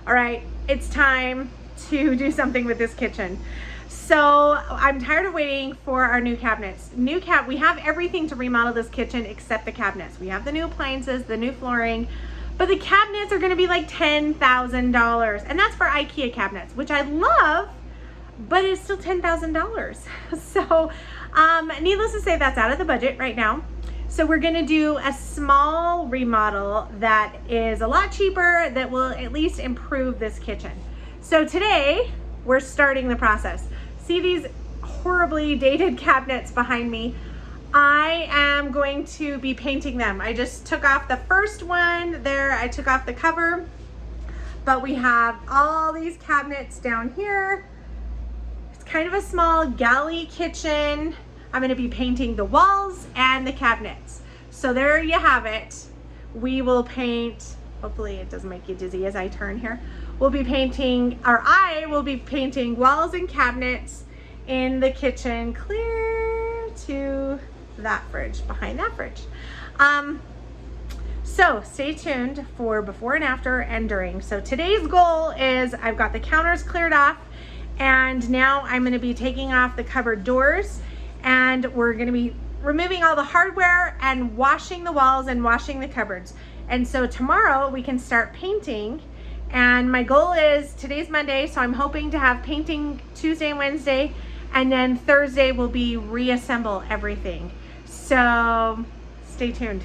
All right, it's time to do something with this kitchen. So I'm tired of waiting for our new cabinets. We have everything to remodel this kitchen except the cabinets. We have the new appliances, the new flooring, but the cabinets are gonna be like $10,000. And that's for IKEA cabinets, which I love, but it's still $10,000. So needless to say, that's out of the budget right now. So we're gonna do a small remodel that is a lot cheaper, that will at least improve this kitchen. So today, we're starting the process. See these horribly dated cabinets behind me? I am going to be painting them. I just took off the first one there. I took off the cover, but we have all these cabinets down here. It's kind of a small galley kitchen. I'm gonna be painting the walls and the cabinets. So there you have it. We will paint, hopefully it doesn't make you dizzy as I turn here. We'll be painting, or I will be painting walls and cabinets in the kitchen clear to that fridge, behind that fridge. So stay tuned for before and after and during. So today's goal is I've got the counters cleared off, and now I'm gonna be taking off the cupboard doors, and we're gonna be removing all the hardware and washing the walls and washing the cupboards. And so tomorrow we can start painting. And my goal is, today's Monday, so I'm hoping to have painting Tuesday and Wednesday, and then Thursday will be reassemble everything. So stay tuned.